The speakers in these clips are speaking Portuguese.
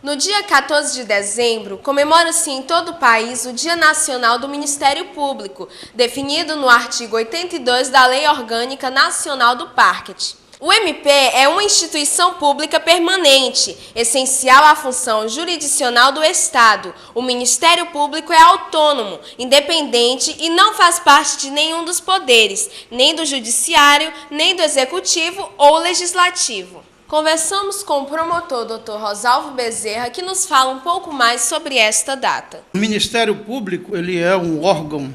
No dia 14 de dezembro, comemora-se em todo o país o Dia Nacional do Ministério Público, definido no artigo 82 da Lei Orgânica Nacional do Parquet. O MP é uma instituição pública permanente, essencial à função jurisdicional do Estado. O Ministério Público é autônomo, independente e não faz parte de nenhum dos poderes, nem do Judiciário, nem do Executivo ou Legislativo. Conversamos com o promotor Dr. Rosalvo Bezerra, que nos fala um pouco mais sobre esta data. O Ministério Público ele é um órgão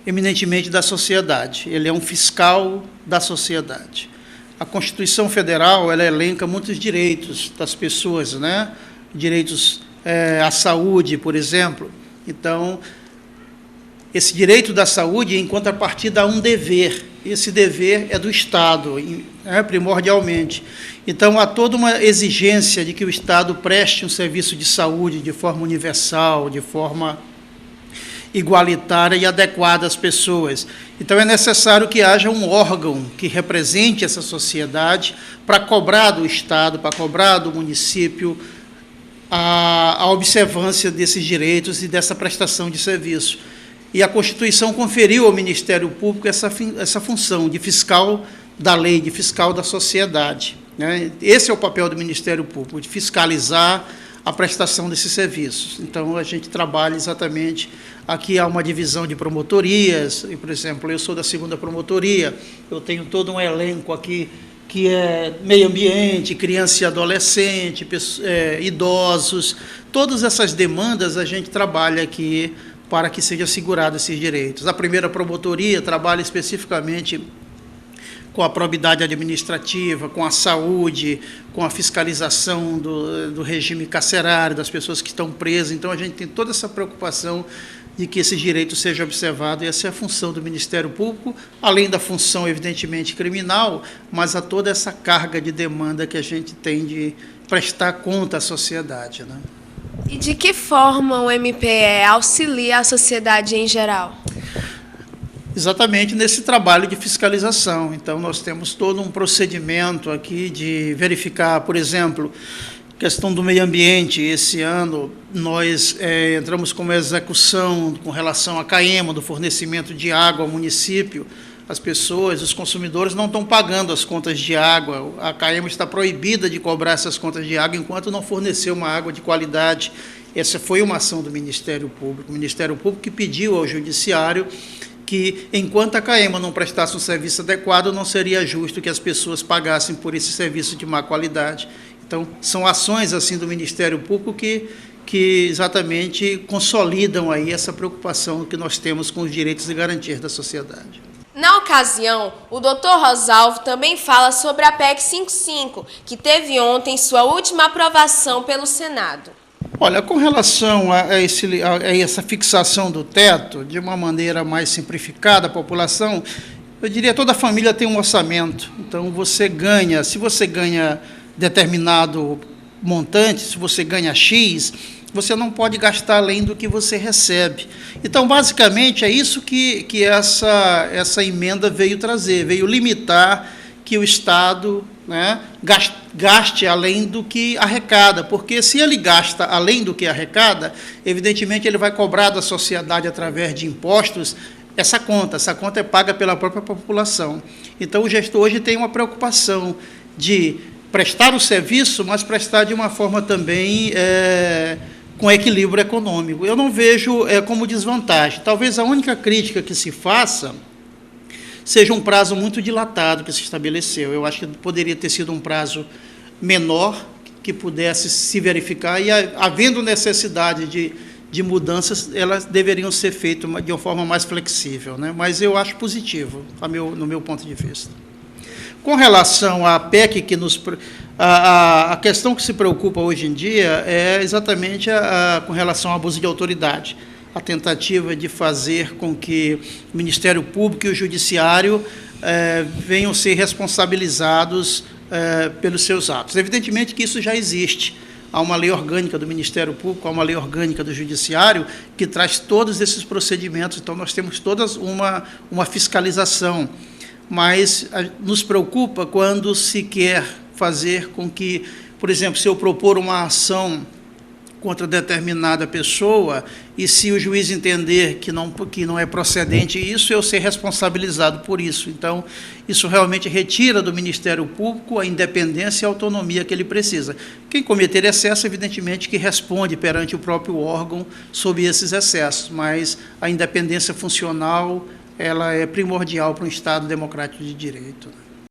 eminentemente da sociedade, ele é um fiscal da sociedade. A Constituição Federal ela elenca muitos direitos das pessoas, né? Direitos à saúde, por exemplo. Então, esse direito da saúde, em contrapartida, a um dever. Esse dever é do Estado, primordialmente. Então, há toda uma exigência de que o Estado preste um serviço de saúde de forma universal, de forma igualitária e adequada às pessoas. Então, é necessário que haja um órgão que represente essa sociedade para cobrar do Estado, para cobrar do município a observância desses direitos e dessa prestação de serviço. E a Constituição conferiu ao Ministério Público essa função de fiscal da lei, de fiscal da sociedade, né? Esse é o papel do Ministério Público, de fiscalizar a prestação desses serviços. Então, a gente trabalha exatamente, aqui há uma divisão de promotorias, e, por exemplo, eu sou da 2ª Promotoria, eu tenho todo um elenco aqui que é meio ambiente, criança e adolescente, idosos, todas essas demandas a gente trabalha aqui para que seja assegurado esses direitos. A 1ª Promotoria trabalha especificamente com a probidade administrativa, com a saúde, com a fiscalização do regime carcerário, das pessoas que estão presas. Então, a gente tem toda essa preocupação de que esses direitos sejam observados, e essa é a função do Ministério Público, além da função, evidentemente, criminal, mas a toda essa carga de demanda que a gente tem de prestar conta à sociedade, né? E de que forma o MPE auxilia a sociedade em geral? Exatamente nesse trabalho de fiscalização. Então, nós temos todo um procedimento aqui de verificar, por exemplo, questão do meio ambiente. Esse ano, nós entramos com uma execução com relação à CAEMA, do fornecimento de água ao município. As pessoas, os consumidores não estão pagando as contas de água. A CAEMA está proibida de cobrar essas contas de água enquanto não fornecer uma água de qualidade. Essa foi uma ação do Ministério Público. O Ministério Público que pediu ao Judiciário que, enquanto a CAEMA não prestasse um serviço adequado, não seria justo que as pessoas pagassem por esse serviço de má qualidade. Então, são ações assim do Ministério Público que exatamente consolidam aí essa preocupação que nós temos com os direitos e garantias da sociedade. Na ocasião, o Dr. Rosalvo também fala sobre a PEC 55, que teve ontem sua última aprovação pelo Senado. Olha, com relação a essa fixação do teto, de uma maneira mais simplificada, a população, eu diria que toda família tem um orçamento. Então, se você ganha determinado montante, se você ganha X, você não pode gastar além do que você recebe. Então, basicamente, é isso que essa emenda veio trazer, veio limitar que o Estado, né, gaste além do que arrecada, porque se ele gasta além do que arrecada, evidentemente ele vai cobrar da sociedade através de impostos essa conta é paga pela própria população. Então, o gestor hoje tem uma preocupação de prestar o serviço, mas prestar de uma forma também com equilíbrio econômico. Eu não vejo como desvantagem. Talvez a única crítica que se faça seja um prazo muito dilatado que se estabeleceu. Eu acho que poderia ter sido um prazo menor, que pudesse se verificar, e havendo necessidade de mudanças, elas deveriam ser feitas de uma forma mais flexível, né? Mas eu acho positivo, no meu ponto de vista. Com relação à PEC, a questão que se preocupa hoje em dia é exatamente com relação ao abuso de autoridade, a tentativa de fazer com que o Ministério Público e o Judiciário venham ser responsabilizados pelos seus atos. Evidentemente que isso já existe. Há uma lei orgânica do Ministério Público, há uma lei orgânica do Judiciário que traz todos esses procedimentos. Então, nós temos toda uma fiscalização. Mas nos preocupa quando se quer fazer com que, Por exemplo, se eu propor uma ação contra determinada pessoa e se o juiz entender que não é procedente isso, eu ser responsabilizado por isso. Então, isso realmente retira do Ministério Público a independência e a autonomia que ele precisa. Quem cometer excesso, evidentemente, que responde perante o próprio órgão sobre esses excessos, mas a independência funcional ela é primordial para um Estado democrático de direito.